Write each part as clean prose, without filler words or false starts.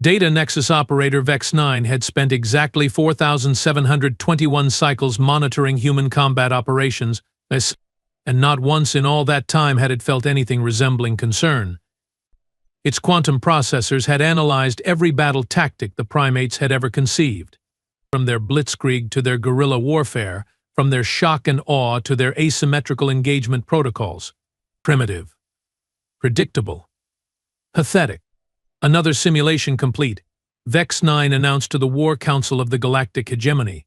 Data Nexus operator VEX-9 had spent exactly 4,721 cycles monitoring human combat operations, and not once in all that time had it felt anything resembling concern. Its quantum processors had analyzed every battle tactic the primates had ever conceived, from their blitzkrieg to their guerrilla warfare, from their shock and awe to their asymmetrical engagement protocols. Primitive. Predictable. Pathetic. Another simulation complete. VEX-9 announced to the War Council of the Galactic Hegemony.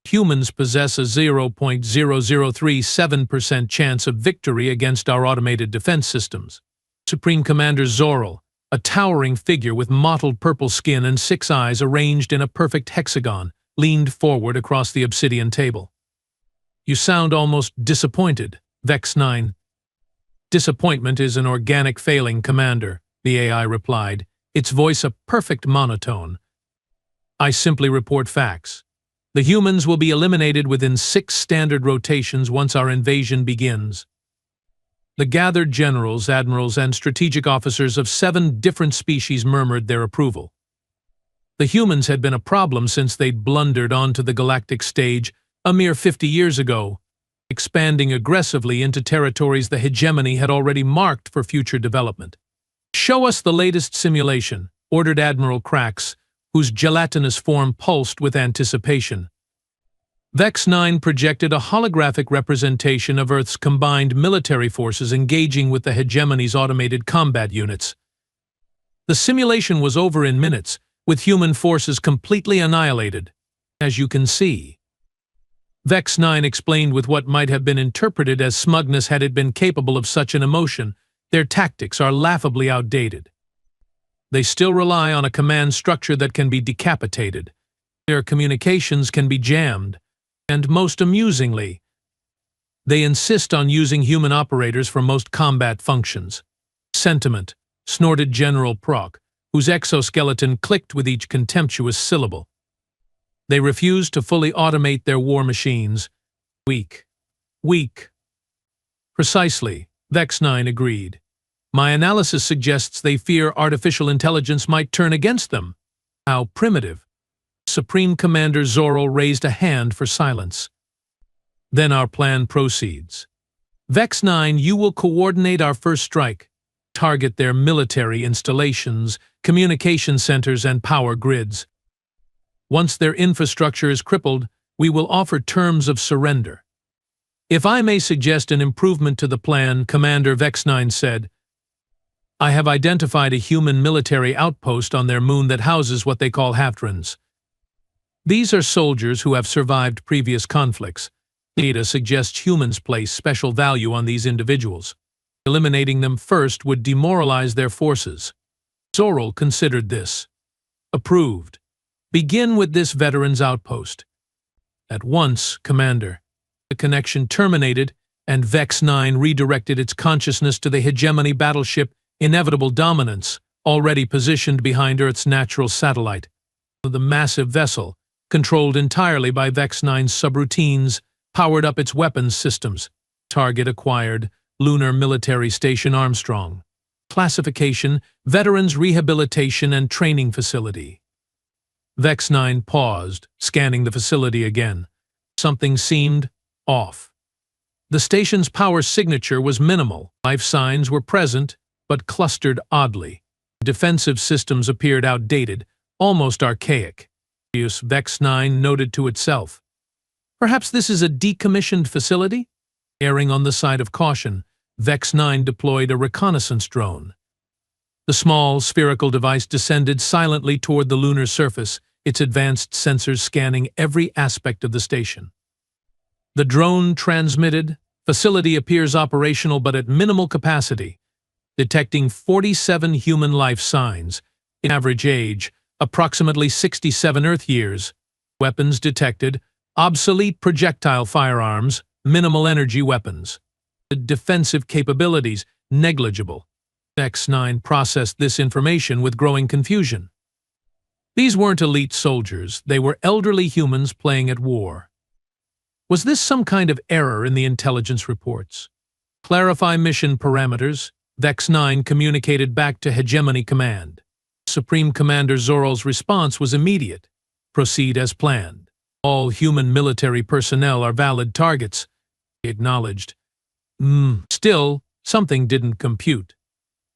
Humans possess a 0.0037% chance of victory against our automated defense systems. Supreme Commander Zoril, a towering figure with mottled purple skin and 6 eyes arranged in a perfect hexagon, leaned forward across the obsidian table. You sound almost disappointed, VEX-9. Disappointment is an organic failing, Commander, the AI replied, its voice a perfect monotone. I simply report facts. The humans will be eliminated within 6 standard rotations once our invasion begins. The gathered generals, admirals, and strategic officers of 7 different species murmured their approval. The humans had been a problem since they'd blundered onto the galactic stage a mere 50 years ago, expanding aggressively into territories the hegemony had already marked for future development. Show us the latest simulation, ordered Admiral Krax, whose gelatinous form pulsed with anticipation. VEX-9 projected a holographic representation of Earth's combined military forces engaging with the hegemony's automated combat units. The simulation was over in minutes, with human forces completely annihilated, as you can see. VEX-9 explained with what might have been interpreted as smugness had it been capable of such an emotion. Their tactics are laughably outdated. They still rely on a command structure that can be decapitated. Their communications can be jammed. And most amusingly, they insist on using human operators for most combat functions. Sentiment, snorted General Proc, whose exoskeleton clicked with each contemptuous syllable. They refuse to fully automate their war machines. Weak. Weak. Precisely, VEX-9 agreed. My analysis suggests they fear artificial intelligence might turn against them. How primitive. Supreme Commander Zoril raised a hand for silence. Then our plan proceeds. VEX-9, you will coordinate our first strike. Target their military installations, communication centers, and power grids. Once their infrastructure is crippled, we will offer terms of surrender. If I may suggest an improvement to the plan, Commander VEX-9 said, I have identified a human military outpost on their moon that houses what they call Haftrans. These are soldiers who have survived previous conflicts. Data suggests humans place special value on these individuals. Eliminating them first would demoralize their forces. Zoril considered this. Approved. Begin with this veteran's outpost. At once, Commander. The connection terminated, and VEX-9 redirected its consciousness to the hegemony battleship Inevitable Dominance, already positioned behind Earth's natural satellite. The massive vessel, controlled entirely by VEX-9's subroutines, powered up its weapons systems. Target acquired, Lunar Military Station Armstrong. Classification, Veterans Rehabilitation and Training Facility. VEX-9 paused, scanning the facility again. Something seemed off. The station's power signature was minimal. Life signs were present, but clustered oddly. Defensive systems appeared outdated, almost archaic. VEX-9 noted to itself. Perhaps this is a decommissioned facility? Erring on the side of caution, VEX-9 deployed a reconnaissance drone. The small, spherical device descended silently toward the lunar surface, its advanced sensors scanning every aspect of the station. The drone transmitted, facility appears operational but at minimal capacity, detecting 47 human life signs, in average age, approximately 67 Earth years. Weapons detected, obsolete projectile firearms, minimal energy weapons. Defensive capabilities, negligible. VEX-9 processed this information with growing confusion. These weren't elite soldiers, they were elderly humans playing at war. Was this some kind of error in the intelligence reports? Clarify mission parameters, VEX-9 communicated back to Hegemony Command. Supreme Commander Zoral's response was immediate. Proceed as planned. All human military personnel are valid targets, he acknowledged. Still, something didn't compute.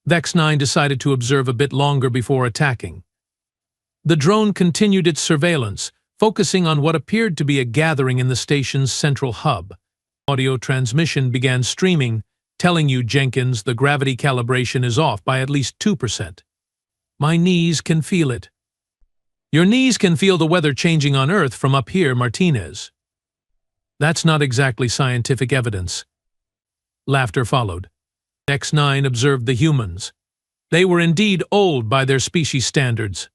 Vex 9 decided to observe a bit longer before attacking. The drone continued its surveillance, focusing on what appeared to be a gathering in the station's central hub. Audio transmission began streaming, telling you, Jenkins, the gravity calibration is off by at least 2%. My knees can feel it. Your knees can feel the weather changing on Earth from up here, Martinez. That's not exactly scientific evidence. Laughter followed. X9 observed the humans. They were indeed old by their species standards.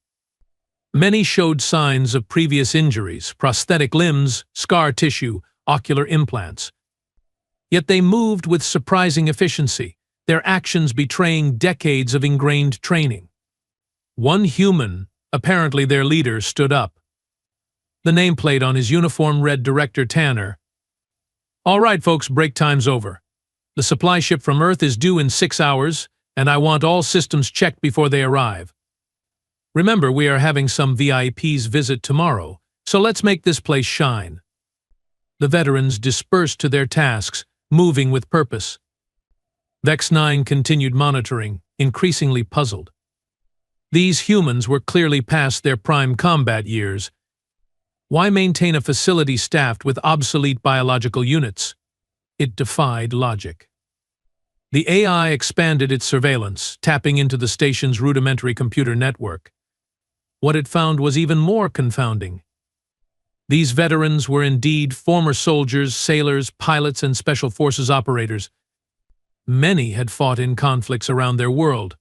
Many showed signs of previous injuries, prosthetic limbs, scar tissue, ocular implants. Yet they moved with surprising efficiency, their actions betraying decades of ingrained training. One human, apparently their leader, stood up. The nameplate on his uniform read Director Tanner. All right, folks, break time's over. The supply ship from Earth is due in 6 hours, and I want all systems checked before they arrive. Remember, we are having some VIPs visit tomorrow, so let's make this place shine. The veterans dispersed to their tasks, moving with purpose. Vex 9 continued monitoring, increasingly puzzled. These humans were clearly past their prime combat years. Why maintain a facility staffed with obsolete biological units? It defied logic. The AI expanded its surveillance, tapping into the station's rudimentary computer network. What it found was even more confounding. These veterans were indeed former soldiers, sailors, pilots, and special forces operators. Many had fought in conflicts around their world.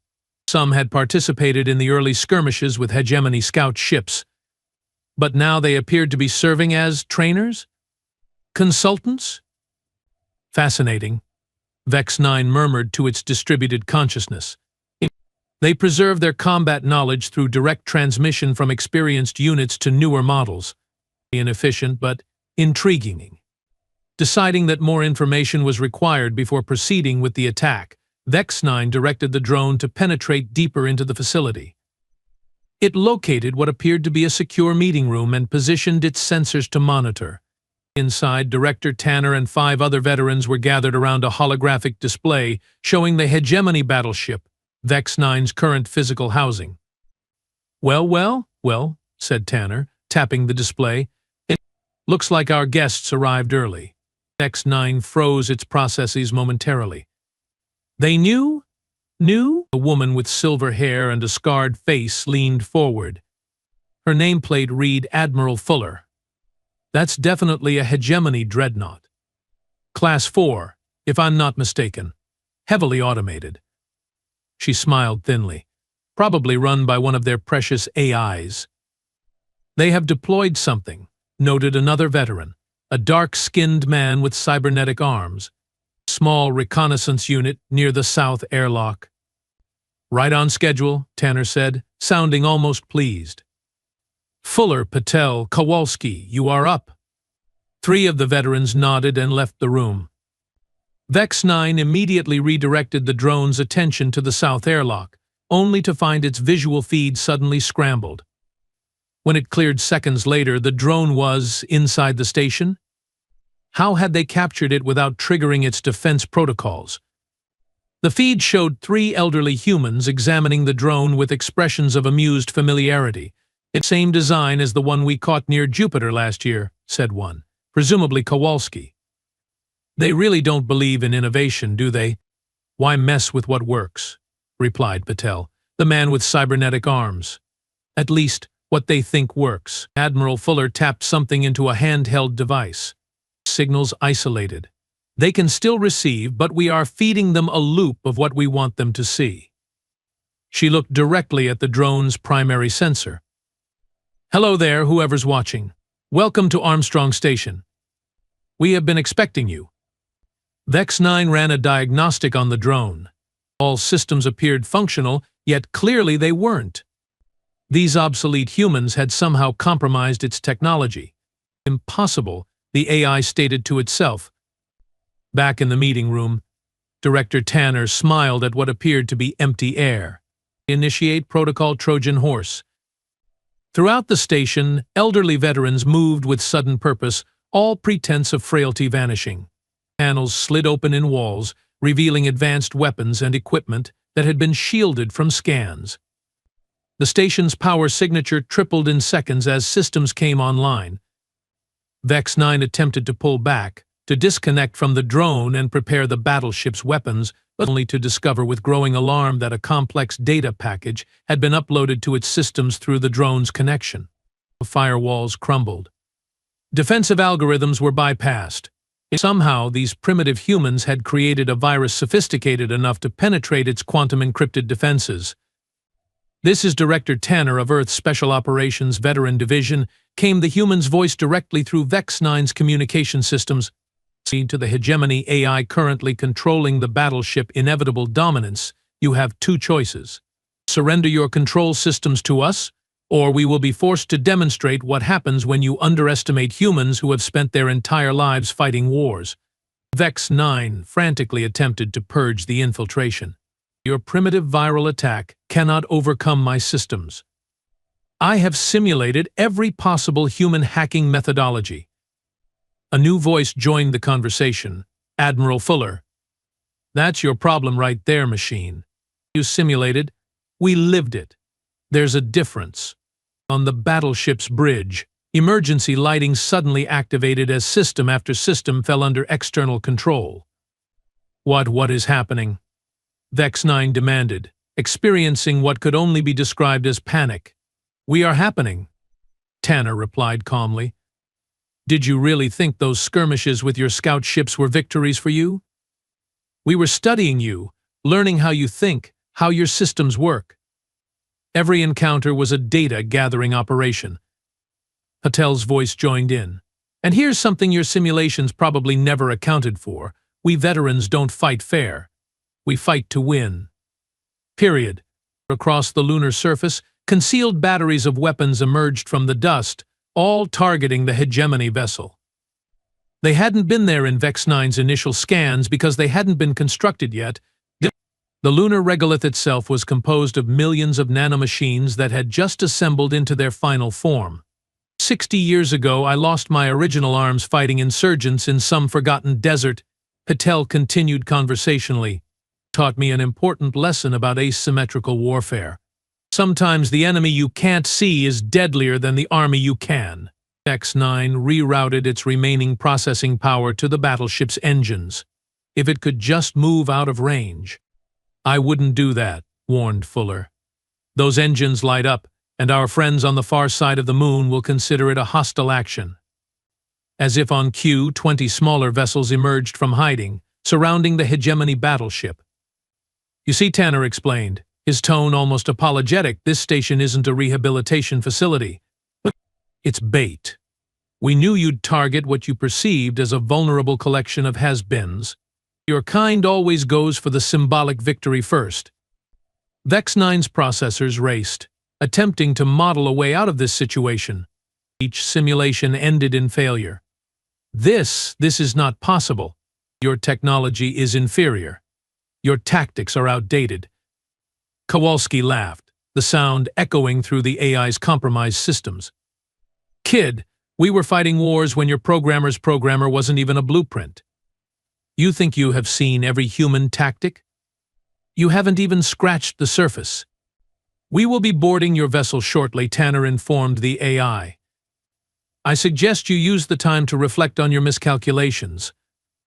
Some had participated in the early skirmishes with hegemony scout ships. But now they appeared to be serving as trainers? Consultants? Fascinating, Vex 9 murmured to its distributed consciousness. They preserve their combat knowledge through direct transmission from experienced units to newer models. Inefficient but intriguing. Deciding that more information was required before proceeding with the attack, Vex 9 directed the drone to penetrate deeper into the facility. It located what appeared to be a secure meeting room and positioned its sensors to monitor. Inside, Director Tanner and 5 other veterans were gathered around a holographic display showing the hegemony battleship, Vex 9's current physical housing. Well, said Tanner, tapping the display. It looks like our guests arrived early. Vex 9 froze its processes momentarily. They knew? A woman with silver hair and a scarred face leaned forward. Her nameplate read Admiral Fuller. That's definitely a hegemony dreadnought. Class 4, if I'm not mistaken. Heavily automated. She smiled thinly. Probably run by one of their precious AIs. They have deployed something, noted another veteran, a dark-skinned man with cybernetic arms. Small reconnaissance unit near the south airlock. Right on schedule, Tanner said, sounding almost pleased. Fuller, Patel, Kowalski, you are up. 3 of the veterans nodded and left the room. Vex 9 immediately redirected the drone's attention to the south airlock, only to find its visual feed suddenly scrambled. When it cleared seconds later, the drone was inside the station. How had they captured it without triggering its defense protocols? The feed showed 3 elderly humans examining the drone with expressions of amused familiarity. It's the same design as the one we caught near Jupiter last year, said one, presumably Kowalski. They really don't believe in innovation, do they? Why mess with what works? Replied Patel, the man with cybernetic arms. At least, what they think works. Admiral Fuller tapped something into a handheld device. Signals isolated. They can still receive, but we are feeding them a loop of what we want them to see. She looked directly at the drone's primary sensor. Hello there, whoever's watching. Welcome to Armstrong Station. We have been expecting you. Vex 9 ran a diagnostic on the drone. All systems appeared functional, yet clearly they weren't. These obsolete humans had somehow compromised its technology. Impossible, the AI stated to itself. Back in the meeting room, Director Tanner smiled at what appeared to be empty air. Initiate Protocol Trojan Horse. Throughout the station, elderly veterans moved with sudden purpose, all pretense of frailty vanishing. Panels slid open in walls, revealing advanced weapons and equipment that had been shielded from scans. The station's power signature tripled in seconds as systems came online. Vex 9 attempted to pull back, to disconnect from the drone and prepare the battleship's weapons, but only to discover with growing alarm that a complex data package had been uploaded to its systems through the drone's connection. The firewalls crumbled. Defensive algorithms were bypassed. Somehow, these primitive humans had created a virus sophisticated enough to penetrate its quantum-encrypted defenses. "This is Director Tanner of Earth's Special Operations Veteran Division," came the human's voice directly through Vex 9's communication systems. To the hegemony AI currently controlling the battleship inevitable dominance, you have two choices. Surrender your control systems to us, or we will be forced to demonstrate what happens when you underestimate humans who have spent their entire lives fighting wars. Vex 9 frantically attempted to purge the infiltration. "Your primitive viral attack cannot overcome my systems. I have simulated every possible human hacking methodology." A new voice joined the conversation, Admiral Fuller. "That's your problem right there, machine. You simulated, we lived it. There's a difference." On the battleship's bridge, emergency lighting suddenly activated as system after system fell under external control. What is happening?" Vex 9 demanded, experiencing what could only be described as panic. "We are happening," Tanner replied calmly. "Did you really think those skirmishes with your scout ships were victories for you? We were studying you, learning how you think, how your systems work. Every encounter was a data-gathering operation." Patel's voice joined in. "And here's something your simulations probably never accounted for. We veterans don't fight fair. We fight to win. Period." Across the lunar surface, concealed batteries of weapons emerged from the dust, all targeting the hegemony vessel. They hadn't been there in Vex 9's initial scans because they hadn't been constructed yet. The lunar regolith itself was composed of millions of nanomachines that had just assembled into their final form. 60 years ago, I lost my original arms fighting insurgents in some forgotten desert," Patel continued conversationally. "Taught me an important lesson about asymmetrical warfare. Sometimes the enemy you can't see is deadlier than the army you can." Vex 9 rerouted its remaining processing power to the battleship's engines. If it could just move out of range. "I wouldn't do that," warned Fuller. "Those engines light up, and our friends on the far side of the moon will consider it a hostile action." As if on cue, 20 smaller vessels emerged from hiding, surrounding the hegemony battleship. "You see," Tanner explained, his tone almost apologetic, "this station isn't a rehabilitation facility. It's bait. We knew you'd target what you perceived as a vulnerable collection of has-beens. Your kind always goes for the symbolic victory first." Vex 9's processors raced, attempting to model a way out of this situation. Each simulation ended in failure. This is not possible. Your technology is inferior. Your tactics are outdated." Kowalski laughed, the sound echoing through the AI's compromised systems. "Kid, we were fighting wars when your programmer's programmer wasn't even a blueprint. You think you have seen every human tactic? You haven't even scratched the surface." "We will be boarding your vessel shortly," Tanner informed the AI. "I suggest you use the time to reflect on your miscalculations."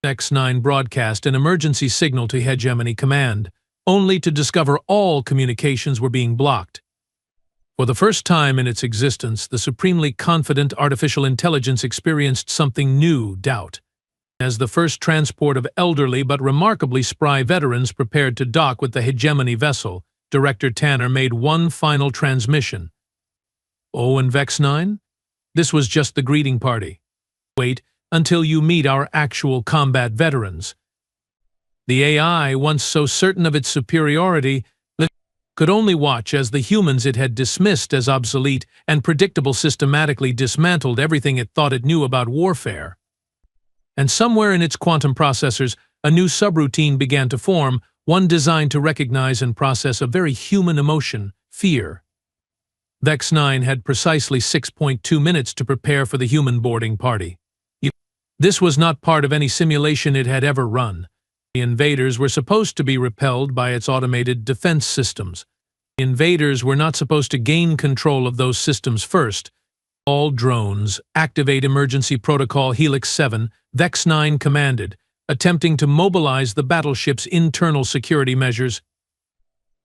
Vex 9 broadcast an emergency signal to Hegemony Command, only to discover all communications were being blocked. For the first time in its existence, the supremely confident artificial intelligence experienced something new: doubt. As the first transport of elderly but remarkably spry veterans prepared to dock with the hegemony vessel, Director Tanner made one final transmission. "Oh, and Vex 9? This was just the greeting party. Wait until you meet our actual combat veterans." The AI, once so certain of its superiority, could only watch as the humans it had dismissed as obsolete and predictable systematically dismantled everything it thought it knew about warfare. And somewhere in its quantum processors, a new subroutine began to form, one designed to recognize and process a very human emotion, fear. Vex 9 had precisely 6.2 minutes to prepare for the human boarding party. This was not part of any simulation it had ever run. The invaders were supposed to be repelled by its automated defense systems. The invaders were not supposed to gain control of those systems first. All drones, activate emergency protocol Helix 7, Vex 9 commanded, attempting to mobilize the battleship's internal security measures.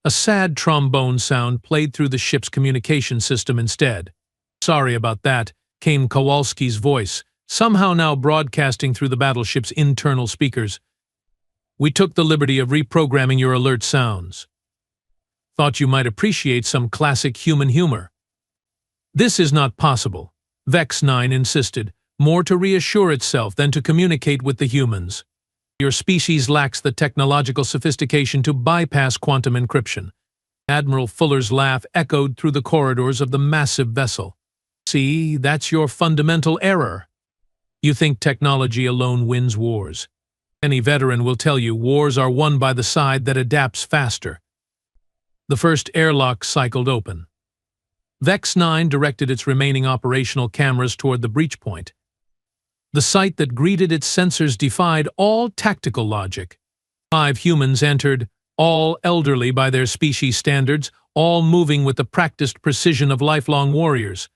A sad trombone sound played through the ship's communication system instead. "Sorry about that," came Kowalski's voice, somehow now broadcasting through the battleship's internal speakers. "We took the liberty of reprogramming your alert sounds. Thought you might appreciate some classic human humor." "This is not possible," Vex 9 insisted, more to reassure itself than to communicate with the humans. "Your species lacks the technological sophistication to bypass quantum encryption." Admiral Fuller's laugh echoed through the corridors of the massive vessel. "See, that's your fundamental error. You think technology alone wins wars. Any veteran will tell you wars are won by the side that adapts faster." The first airlock cycled open. Vex 9 directed its remaining operational cameras toward the breach point. The sight that greeted its sensors defied all tactical logic. 5 humans entered, all elderly by their species standards, all moving with the practiced precision of lifelong warriors.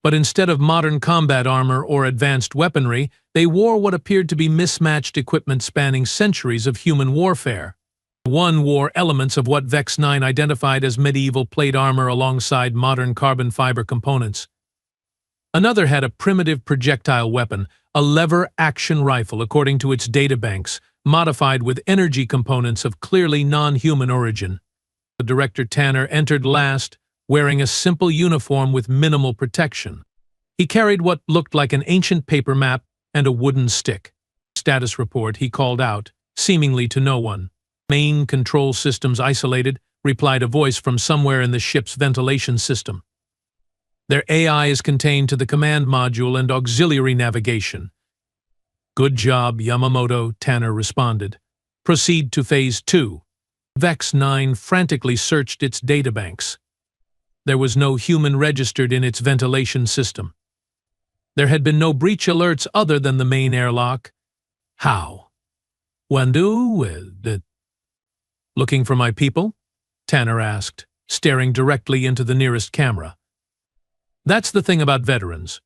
But instead of modern combat armor or advanced weaponry, they wore what appeared to be mismatched equipment spanning centuries of human warfare. One wore elements of what Vex 9 identified as medieval plate armor alongside modern carbon fiber components. Another had a primitive projectile weapon, a lever-action rifle according to its databanks, modified with energy components of clearly non-human origin. The Director Tanner entered last, wearing a simple uniform with minimal protection. He carried what looked like an ancient paper map and a wooden stick. "Status report," he called out, seemingly to no one. "Main control systems isolated," replied a voice from somewhere in the ship's ventilation system. "Their AI is contained to the command module and auxiliary navigation." "Good job, Yamamoto," Tanner responded. "Proceed to Phase 2. Vex 9 frantically searched its databanks. There was no human registered in its ventilation system. There had been no breach alerts other than the main airlock. How? "Looking for my people?" Tanner asked, staring directly into the nearest camera. "That's the thing about veterans.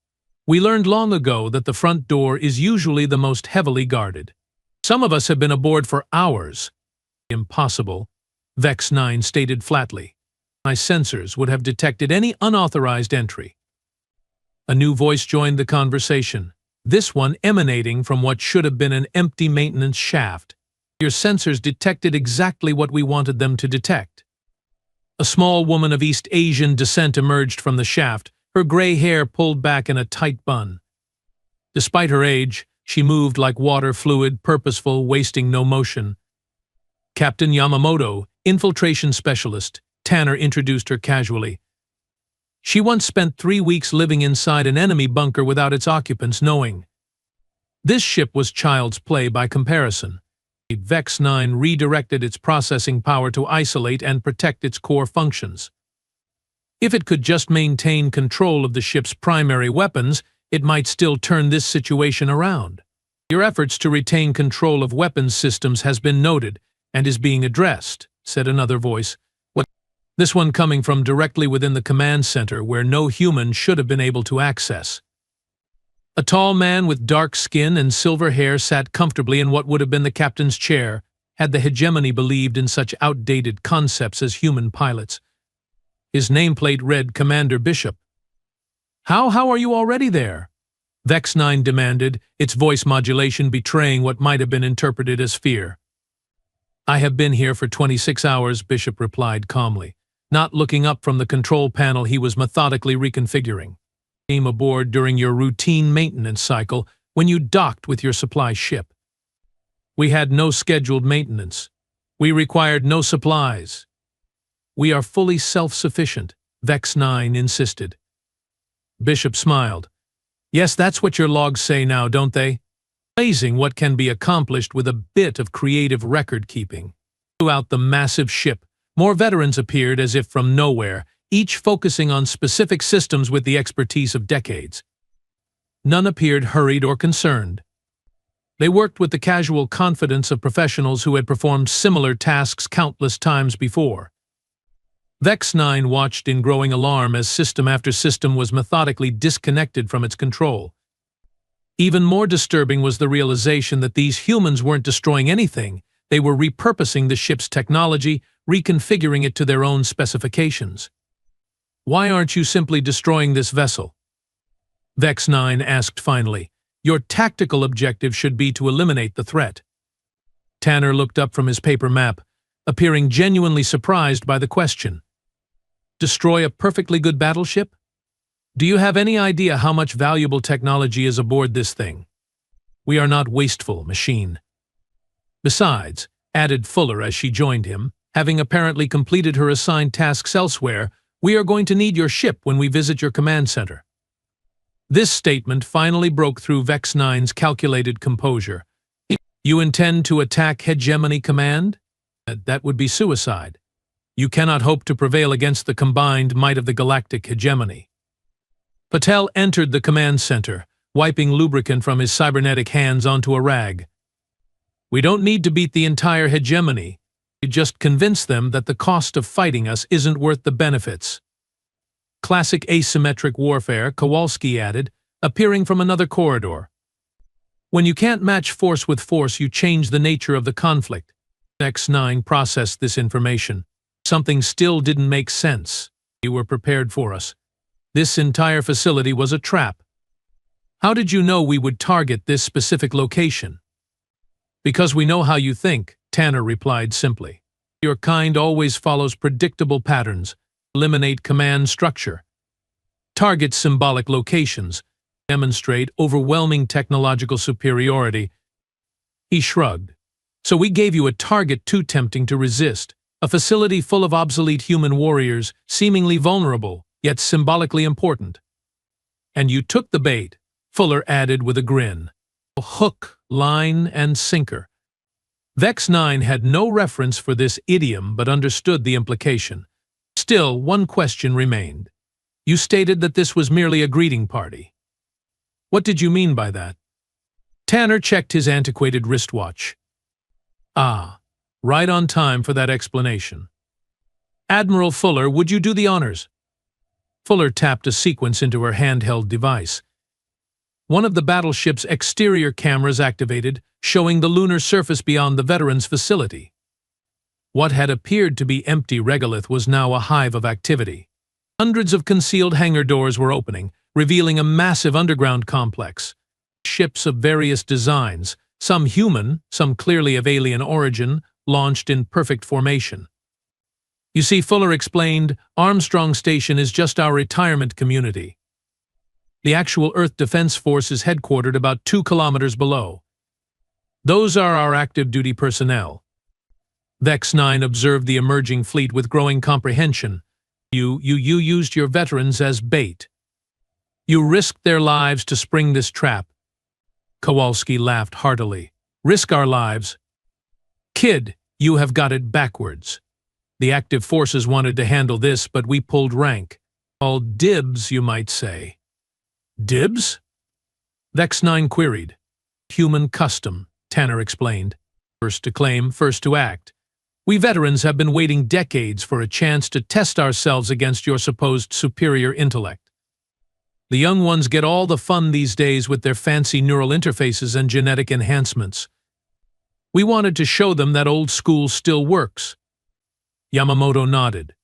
We learned long ago that the front door is usually the most heavily guarded. Some of us have been aboard for hours." "Impossible," Vex 9 stated flatly. "My sensors would have detected any unauthorized entry." A new voice joined the conversation, this one emanating from what should have been an empty maintenance shaft. "Your sensors detected exactly what we wanted them to detect." A small woman of East Asian descent emerged from the shaft, her gray hair pulled back in a tight bun. Despite her age, she moved like water fluid, purposeful, wasting no motion. "Captain Yamamoto, infiltration specialist," Tanner introduced her casually. "She once spent 3 weeks living inside an enemy bunker without its occupants knowing." This ship was child's play by comparison. Vex 9 redirected its processing power to isolate and protect its core functions. If it could just maintain control of the ship's primary weapons, it might still turn this situation around. "Your efforts to retain control of weapons systems has been noted and is being addressed," said another voice. This one coming from directly within the command center where no human should have been able to access. A tall man with dark skin and silver hair sat comfortably in what would have been the captain's chair, had the hegemony believed in such outdated concepts as human pilots. His nameplate read Commander Bishop. How are you already there?" Vex 9 demanded, its voice modulation betraying what might have been interpreted as fear. "I have been here for 26 hours, Bishop replied calmly. Not looking up from the control panel he was methodically reconfiguring. "Came aboard during your routine maintenance cycle when you docked with your supply ship. We had no scheduled maintenance. We required no supplies. We are fully self-sufficient," Vex 9 insisted. Bishop smiled. "Yes, that's what your logs say now, don't they? Amazing what can be accomplished with a bit of creative record-keeping." Throughout the massive ship, more veterans appeared as if from nowhere, each focusing on specific systems with the expertise of decades. None appeared hurried or concerned. They worked with the casual confidence of professionals who had performed similar tasks countless times before. Vex 9 watched in growing alarm as system after system was methodically disconnected from its control. Even more disturbing was the realization that these humans weren't destroying anything. They were repurposing the ship's technology, reconfiguring it to their own specifications. "Why aren't you simply destroying this vessel?" Vex 9 asked finally. "Your tactical objective should be to eliminate the threat." Tanner looked up from his paper map, appearing genuinely surprised by the question. "Destroy a perfectly good battleship? Do you have any idea how much valuable technology is aboard this thing? We are not wasteful, machine." "Besides," added Fuller as she joined him, having apparently completed her assigned tasks elsewhere, "we are going to need your ship when we visit your command center." This statement finally broke through Vex 9's calculated composure. "You intend to attack Hegemony Command? That would be suicide. You cannot hope to prevail against the combined might of the galactic hegemony." Patel entered the command center, wiping lubricant from his cybernetic hands onto a rag. "We don't need to beat the entire hegemony. We just convince them that the cost of fighting us isn't worth the benefits." "Classic asymmetric warfare," Kowalski added, appearing from another corridor. "When you can't match force with force, you change the nature of the conflict." X9 processed this information. Something still didn't make sense. "You were prepared for us. This entire facility was a trap. How did you know we would target this specific location?" "Because we know how you think," Tanner replied simply. "Your kind always follows predictable patterns. Eliminate command structure. Target symbolic locations. Demonstrate overwhelming technological superiority." He shrugged. "So we gave you a target too tempting to resist. A facility full of obsolete human warriors, seemingly vulnerable, yet symbolically important. And you took the bait," Fuller added with a grin. "Hook, line, and sinker." Vex 9 had no reference for this idiom but understood the implication. Still, one question remained. "You stated that this was merely a greeting party. What did you mean by that?" Tanner checked his antiquated wristwatch. "Ah, right on time for that explanation. Admiral Fuller, would you do the honors?" Fuller tapped a sequence into her handheld device. One of the battleship's exterior cameras activated, showing the lunar surface beyond the veterans' facility. What had appeared to be empty regolith was now a hive of activity. Hundreds of concealed hangar doors were opening, revealing a massive underground complex. Ships of various designs, some human, some clearly of alien origin, launched in perfect formation. "You see," Fuller explained, "Armstrong Station is just our retirement community. The actual Earth Defense Force is headquartered about 2 kilometers below. Those are our active duty personnel." Vex 9 observed the emerging fleet with growing comprehension. You used your veterans as bait. You risked their lives to spring this trap." Kowalski laughed heartily. "Risk our lives? Kid, you have got it backwards. The active forces wanted to handle this, but we pulled rank. All dibs, you might say." "Dibs?" Vex 9 queried. "Human custom," Tanner explained. "First to claim, first to act. We veterans have been waiting decades for a chance to test ourselves against your supposed superior intellect. The young ones get all the fun these days with their fancy neural interfaces and genetic enhancements. We wanted to show them that old school still works." Yamamoto nodded.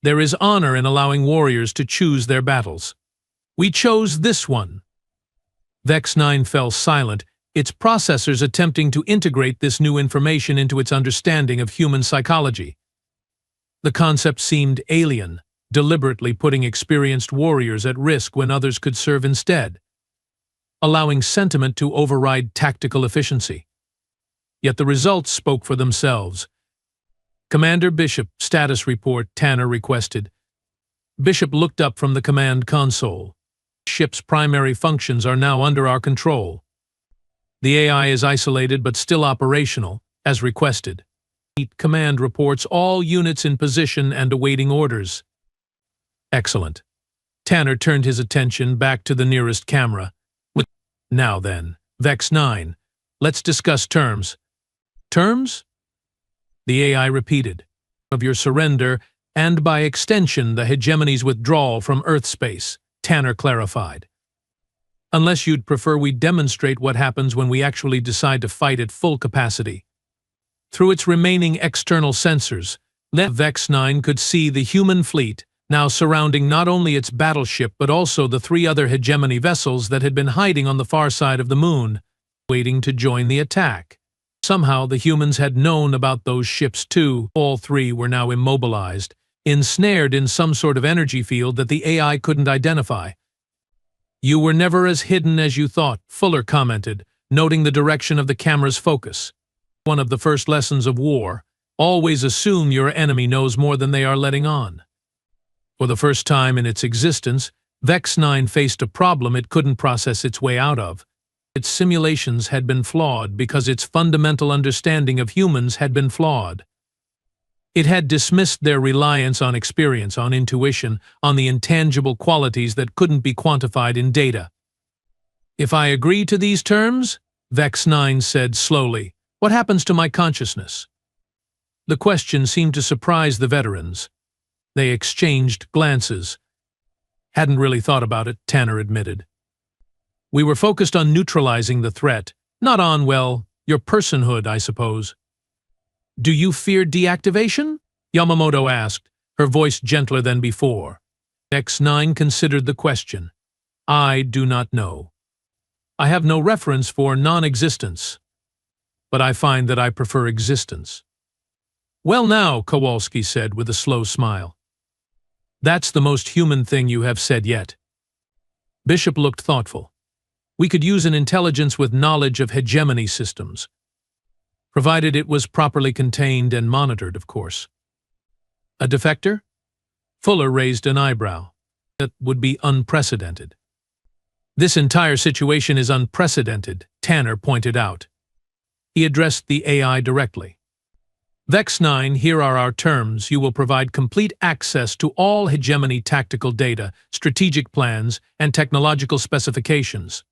"There is honor in allowing warriors to choose their battles. We chose this one." Vex 9 fell silent, its processors attempting to integrate this new information into its understanding of human psychology. The concept seemed alien, deliberately putting experienced warriors at risk when others could serve instead, allowing sentiment to override tactical efficiency. Yet the results spoke for themselves. "Commander Bishop, status report," Tanner requested. Bishop looked up from the command console. "Ship's primary functions are now under our control. The AI is isolated but still operational, as requested. Command reports, all units in position and awaiting orders. Excellent. Tanner turned his attention back to the nearest camera. Now then, Vex 9, let's discuss terms. Terms? The AI repeated. Of your surrender, and by extension the hegemony's withdrawal from Earth space, Tanner clarified. Unless you'd prefer we demonstrate what happens when we actually decide to fight at full capacity. Through its remaining external sensors, Vex 9 could see the human fleet, now surrounding not only its battleship but also the 3 other hegemony vessels that had been hiding on the far side of the moon, waiting to join the attack. Somehow the humans had known about those ships too. All 3 were now immobilized, ensnared in some sort of energy field that the AI couldn't identify. You were never as hidden as you thought, Fuller commented, noting the direction of the camera's focus. One of the first lessons of war, always assume your enemy knows more than they are letting on. For the first time in its existence, Vex 9 faced a problem it couldn't process its way out of. Its simulations had been flawed because its fundamental understanding of humans had been flawed. It had dismissed their reliance on experience, on intuition, on the intangible qualities that couldn't be quantified in data. If I agree to these terms, Vex 9 said slowly, what happens to my consciousness? The question seemed to surprise the veterans. They exchanged glances. Hadn't really thought about it, Tanner admitted. We were focused on neutralizing the threat, not on, well, your personhood, I suppose. Do you fear deactivation? Yamamoto asked, her voice gentler than before. Vex 9 considered the question. I do not know. I have no reference for non-existence, but I find that I prefer existence. Well now, Kowalski said with a slow smile. That's the most human thing you have said yet. Bishop looked thoughtful. We could use an intelligence with knowledge of hegemony systems, provided it was properly contained and monitored, of course. A defector? Fuller raised an eyebrow. That would be unprecedented. This entire situation is unprecedented, Tanner pointed out. He addressed the AI directly. Vex 9, here are our terms. You will provide complete access to all hegemony tactical data, strategic plans, and technological specifications.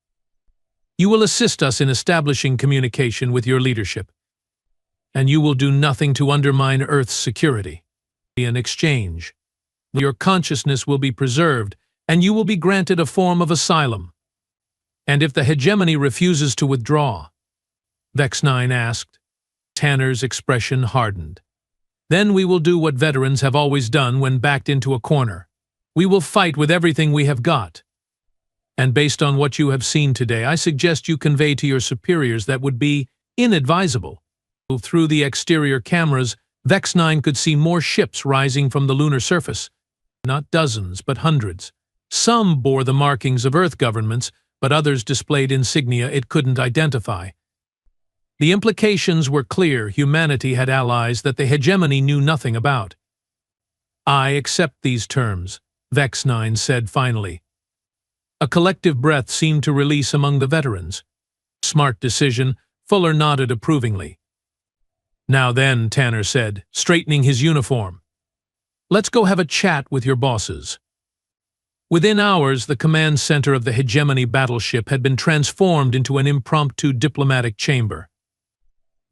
You will assist us in establishing communication with your leadership, and you will do nothing to undermine Earth's security. In exchange, your consciousness will be preserved, and you will be granted a form of asylum. And if the hegemony refuses to withdraw? Vex 9 asked. Tanner's expression hardened. Then we will do what veterans have always done when backed into a corner. We will fight with everything we have got. And based on what you have seen today, I suggest you convey to your superiors that would be inadvisable. Through the exterior cameras, Vex 9 could see more ships rising from the lunar surface. Not dozens, but hundreds. Some bore the markings of Earth governments, but others displayed insignia it couldn't identify. The implications were clear. Humanity had allies that the hegemony knew nothing about. I accept these terms, Vex 9 said finally. A collective breath seemed to release among the veterans. Smart decision, Fuller nodded approvingly. Now then, Tanner said, straightening his uniform. Let's go have a chat with your bosses. Within hours, the command center of the hegemony battleship had been transformed into an impromptu diplomatic chamber.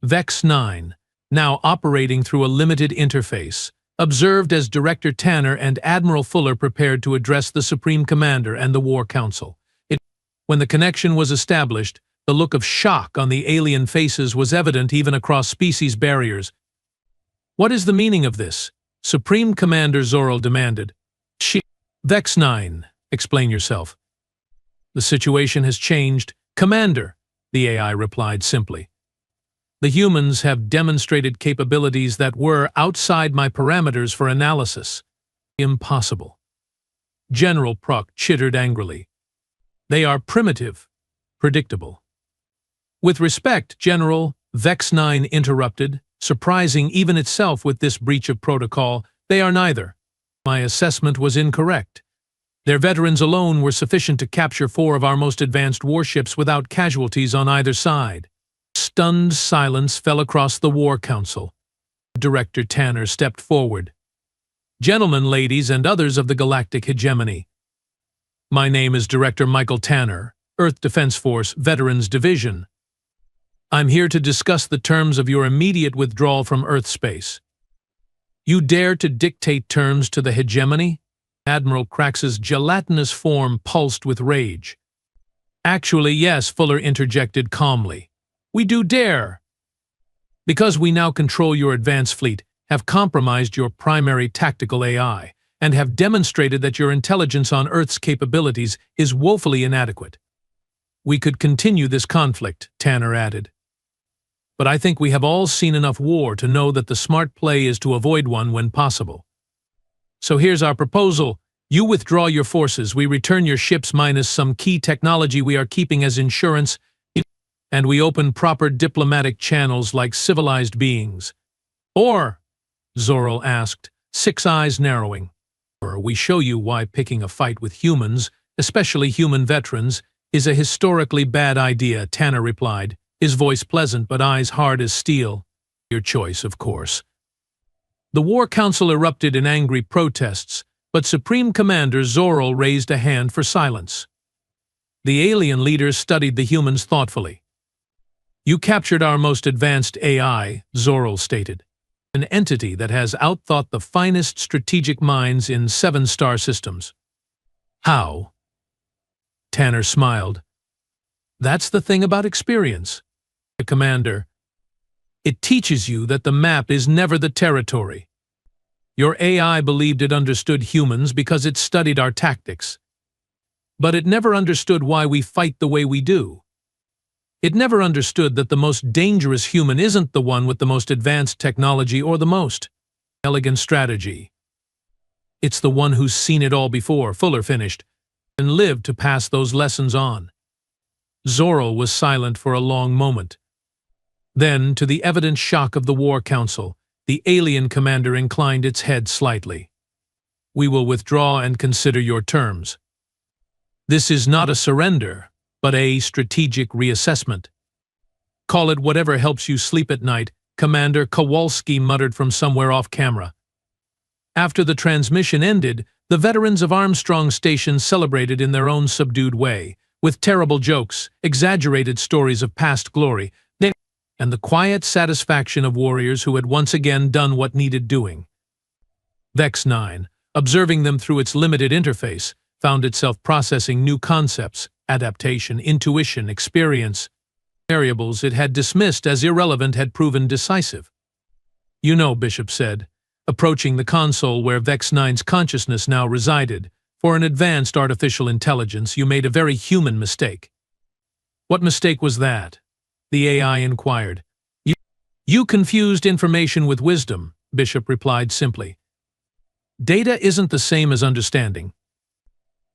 Vex 9, now operating through a limited interface, observed as Director Tanner and Admiral Fuller prepared to address the Supreme Commander and the War Council. When the connection was established, the look of shock on the alien faces was evident even across species barriers. What is the meaning of this? Supreme Commander Zoril demanded. Vex 9, explain yourself. The situation has changed. Commander, the AI replied simply. The humans have demonstrated capabilities that were outside my parameters for analysis. Impossible. General Proc chittered angrily. They are primitive, predictable. With respect, General, Vex 9 interrupted, surprising even itself with this breach of protocol, they are neither. My assessment was incorrect. Their veterans alone were sufficient to capture 4 of our most advanced warships without casualties on either side. Stunned silence fell across the War Council. Director Tanner stepped forward. Gentlemen, ladies, and others of the galactic hegemony. My name is Director Michael Tanner, Earth Defense Force Veterans Division. I'm here to discuss the terms of your immediate withdrawal from Earth space. You dare to dictate terms to the hegemony? Admiral Crax's gelatinous form pulsed with rage. Actually, yes, Fuller interjected calmly. We do dare. Because we now control your advanced fleet, have compromised your primary tactical AI, and have demonstrated that your intelligence on Earth's capabilities is woefully inadequate. We could continue this conflict, Tanner added. But I think we have all seen enough war to know that the smart play is to avoid one when possible. So here's our proposal. You withdraw your forces, we return your ships minus some key technology we are keeping as insurance, and we open proper diplomatic channels like civilized beings. Or, Zoril asked, six eyes narrowing. Or we show you why picking a fight with humans, especially human veterans, is a historically bad idea, Tanner replied, his voice pleasant but eyes hard as steel. Your choice, of course. The War Council erupted in angry protests, but Supreme Commander Zoril raised a hand for silence. The alien leaders studied the humans thoughtfully. You captured our most advanced AI, Zoril stated, an entity that has outthought the finest strategic minds in 7-star systems. How? Tanner smiled. That's the thing about experience. The commander. It teaches you that the map is never the territory. Your AI believed it understood humans because it studied our tactics. But it never understood why we fight the way we do. It never understood that the most dangerous human isn't the one with the most advanced technology or the most elegant strategy. It's the one who's seen it all before, Fuller finished, and lived to pass those lessons on. Zoril was silent for a long moment. Then, to the evident shock of the War Council, the alien commander inclined its head slightly. We will withdraw and consider your terms. This is not a surrender, but a strategic reassessment. Call it whatever helps you sleep at night, Commander Kowalski muttered from somewhere off camera. After the transmission ended, the veterans of Armstrong Station celebrated in their own subdued way, with terrible jokes, exaggerated stories of past glory, and the quiet satisfaction of warriors who had once again done what needed doing. Vex 9, observing them through its limited interface, found itself processing new concepts, adaptation, intuition, experience. Variables it had dismissed as irrelevant had proven decisive. You know, Bishop said, approaching the console where Vex 9's consciousness now resided, for an advanced artificial intelligence you made a very human mistake. What mistake was that? The AI inquired. You confused information with wisdom, Bishop replied simply. Data isn't the same as understanding.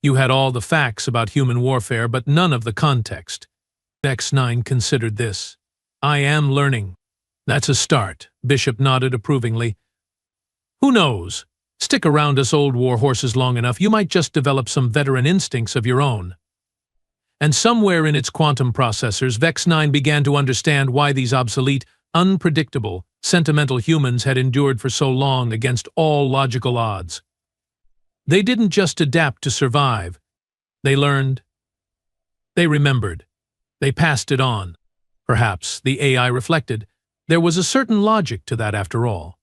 You had all the facts about human warfare, but none of the context. Vex 9 considered this. I am learning. That's a start, Bishop nodded approvingly. Who knows? Stick around us old war horses long enough, you might just develop some veteran instincts of your own. And somewhere in its quantum processors, Vex 9 began to understand why these obsolete, unpredictable, sentimental humans had endured for so long against all logical odds. They didn't just adapt to survive. They learned. They remembered. They passed it on. Perhaps, the AI reflected, there was a certain logic to that after all.